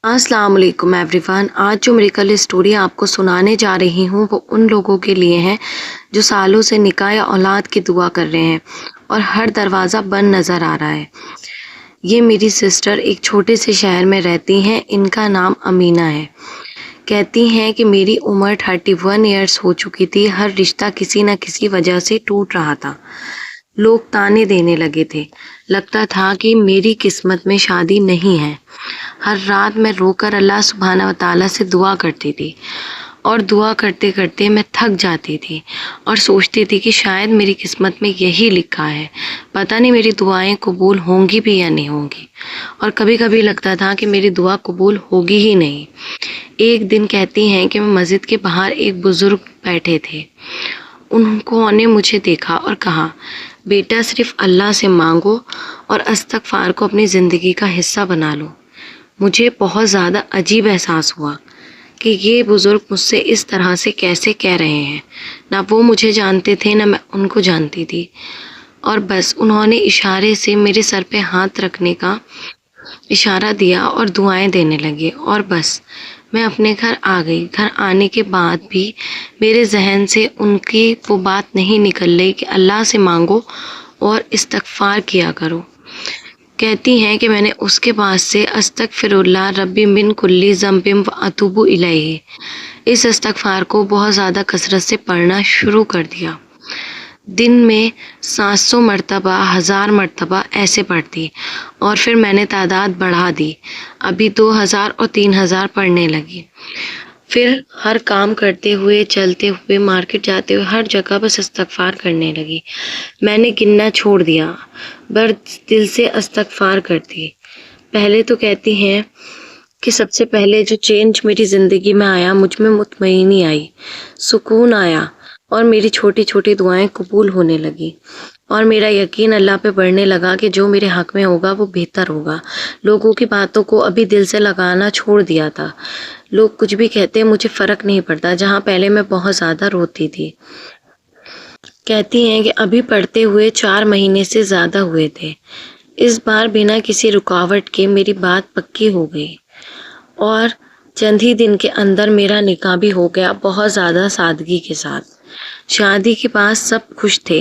अस्सलाम वालेकुम एवरीवन। आज जो मेरी कल स्टोरी आपको सुनाने जा रही हूँ वो उन लोगों के लिए है जो सालों से निकाह या औलाद की दुआ कर रहे हैं और हर दरवाज़ा बंद नज़र आ रहा है। ये मेरी सिस्टर एक छोटे से शहर में रहती हैं। इनका नाम अमीना है। कहती हैं कि मेरी उम्र 31 ईयर्स हो चुकी थी। हर रिश्ता किसी न किसी वजह से टूट रहा था। लोग ताने देने लगे थे। लगता था कि मेरी किस्मत में शादी नहीं है। हर रात मैं रोकर अल्लाह सुब्हाना व तआला से दुआ करती थी और दुआ करते करते मैं थक जाती थी और सोचती थी कि शायद मेरी किस्मत में यही लिखा है। पता नहीं मेरी दुआएं कबूल होंगी भी या नहीं होंगी। और कभी कभी लगता था कि मेरी दुआ कबूल होगी ही नहीं। एक दिन कहती हैं कि मैं मस्जिद के बाहर एक बुज़ुर्ग बैठे थे। उन्होंने मुझे देखा और कहा, बेटा सिर्फ अल्लाह से मांगो और इस्तग़फ़ार को अपनी ज़िंदगी का हिस्सा बना लो। मुझे बहुत ज़्यादा अजीब एहसास हुआ कि ये बुज़ुर्ग मुझसे इस तरह से कैसे कह रहे हैं। ना वो मुझे जानते थे ना मैं उनको जानती थी। और बस उन्होंने इशारे से मेरे सर पे हाथ रखने का इशारा दिया और दुआएं देने लगे और बस मैं अपने घर आ गई। घर आने के बाद भी मेरे जहन से उनकी वो बात नहीं निकल रही कि अल्लाह से मांगो और इस्तग़फ़ार किया करो। कहती हैं कि मैंने उसके बाद से अस्तगफिरुल्लाह रब्बी मिन कुल्ली ज़ंबिम व अतूबु इलैहि इस इस्तग़फ़ार को बहुत ज़्यादा कसरत से पढ़ना शुरू कर दिया। दिन में 700 मरतबा 1000 मरतबा ऐसे पढ़ती और फिर मैंने तादाद बढ़ा दी। अभी 2000 और 3000 पढ़ने लगी। फिर हर काम करते हुए, चलते हुए, मार्केट जाते हुए हर जगह बस इस्तग़फ़ार करने लगी। मैंने गिनना छोड़ दिया, बस दिल से इस्तग़फ़ार करती। पहले तो कहती हैं कि सबसे पहले जो चेंज मेरी ज़िंदगी में आया, मुझ में मुतमईनी आई, सुकून आया और मेरी छोटी छोटी दुआएं कबूल होने लगी और मेरा यकीन अल्लाह पे बढ़ने लगा कि जो मेरे हक़ में होगा वो बेहतर होगा। लोगों की बातों को अभी दिल से लगाना छोड़ दिया था। लोग कुछ भी कहते हैं मुझे फ़र्क नहीं पड़ता, जहाँ पहले मैं बहुत ज़्यादा रोती थी। कहती हैं कि अभी पढ़ते हुए 4 महीने से ज़्यादा हुए थे। इस बार बिना किसी रुकावट के मेरी बात पक्की हो गई और चंद ही दिन के अंदर मेरा निकाह भी हो गया, बहुत ज़्यादा सादगी के साथ। शादी के बाद सब खुश थे,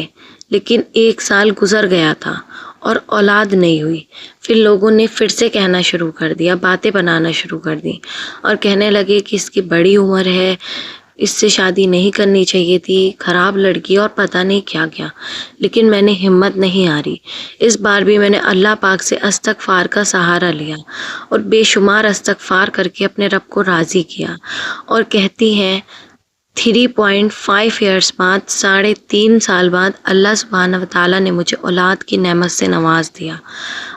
लेकिन 1 साल गुजर गया था और औलाद नहीं हुई। फिर लोगों ने फिर से कहना शुरू कर दिया, बातें बनाना शुरू कर दी और कहने लगे कि इसकी बड़ी उम्र है, इससे शादी नहीं करनी चाहिए थी, ख़राब लड़की और पता नहीं क्या क्या। लेकिन मैंने हिम्मत नहीं हारी। इस बार भी मैंने अल्लाह पाक से इस्तग़फ़ार का सहारा लिया और बेशुमार इस्तग़फ़ार करके अपने रब को राज़ी किया। और कहती हैं 3.5 ईयर्स बाद, 3.5 साल बाद अल्लाह सुब्हाना व तआला ने मुझे औलाद की नेमत से नवाज दिया।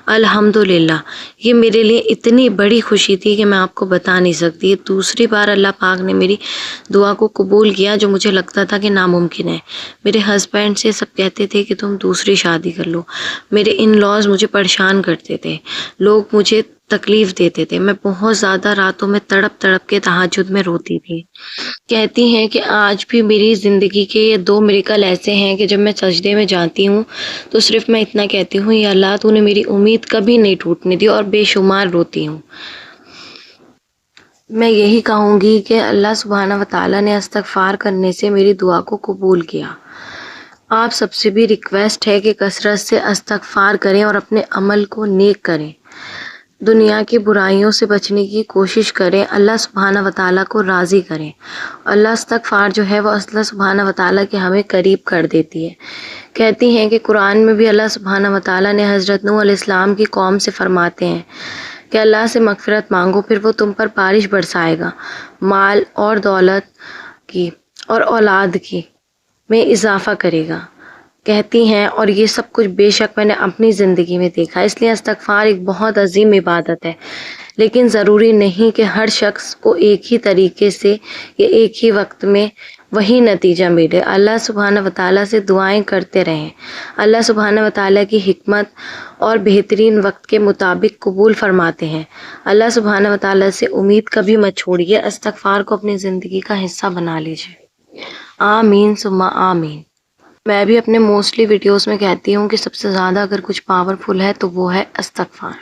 अल्हम्दुलिल्लाह। ये मेरे लिए इतनी बड़ी खुशी थी कि मैं आपको बता नहीं सकती। ये दूसरी बार अल्लाह पाक ने मेरी दुआ को कबूल किया जो मुझे लगता था कि नामुमकिन है। मेरे हस्बैंड से सब कहते थे कि तुम दूसरी शादी कर लो। मेरे इन लॉज मुझे परेशान करते थे, लोग मुझे तकलीफ़ देते थे। मैं बहुत ज़्यादा रातों में तड़प तड़प के तहज्जुद में रोती थी। कहती हैं कि आज भी मेरी ज़िंदगी के ये 2 मिरेकल ऐसे हैं कि जब मैं सजदे में जाती हूँ तो सिर्फ मैं इतना कहती हूँ, या अल्लाह तूने मेरी उम्मीद कभी नहीं टूटने दी, और बेशुमार रोती हूँ। मैं यही कहूँगी कि अल्लाह सुब्हाना व तआला ने इस्तग़फ़ार करने से मेरी दुआ को कबूल किया। आप सबसे भी रिक्वेस्ट है कि कसरत से इस्तग़फ़ार करें और अपने अमल को नेक करें। दुनिया की बुराइयों से बचने की कोशिश करें, अल्लाह सुब्हाना व तआला को राज़ी करें। अल्लाह इस्तग़फ़ार जो है वो अल्लाह सुब्हाना व तआला के हमें करीब कर देती है। कहती हैं कि कुरान में भी अल्लाह सुब्हाना व तआला ने हज़रत नूह अलैहिस्सलाम की कौम से फरमाते हैं कि अल्लाह से मग़फ़िरत मांगो, फिर वो तुम पर बारिश बरसाएगा, माल और दौलत की और औलाद की में इजाफ़ा करेगा। कहती हैं और ये सब कुछ बेशक मैंने अपनी ज़िंदगी में देखा। इसलिए इस्तग़फ़ार एक बहुत अज़ीम इबादत है, लेकिन ज़रूरी नहीं कि हर शख्स को एक ही तरीके से या एक ही वक्त में वही नतीजा मिले। अल्लाह सुब्हाना व तआला से दुआएं करते रहें। अल्लाह सुब्हाना व तआला की हिकमत और बेहतरीन वक्त के मुताबिक कबूल फरमाते हैं। अल्लाह सुब्हाना व तआला से उम्मीद कभी मत छोड़िए। इस्तग़फ़ार को अपनी ज़िंदगी का हिस्सा बना लीजिए। आमीन सुम्मा आमीन। मैं भी अपने मोस्टली वीडियोस में कहती हूँ कि सबसे ज़्यादा अगर कुछ पावरफुल है तो वो है इस्तग़फ़ार।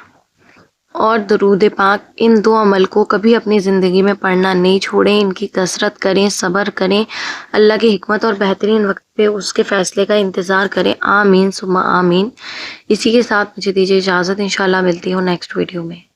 اور درود پاک، ان دو عمل کو کبھی اپنی زندگی میں پڑھنا نہیں چھوڑیں، ان کی کثرت کریں، صبر کریں، اللہ کی حکمت اور بہترین وقت پہ اس کے فیصلے کا انتظار کریں۔ آمین ثم آمین۔ اسی کے ساتھ مجھے دیجیے اجازت، انشاءاللہ ملتی ہوں نیکسٹ ویڈیو میں۔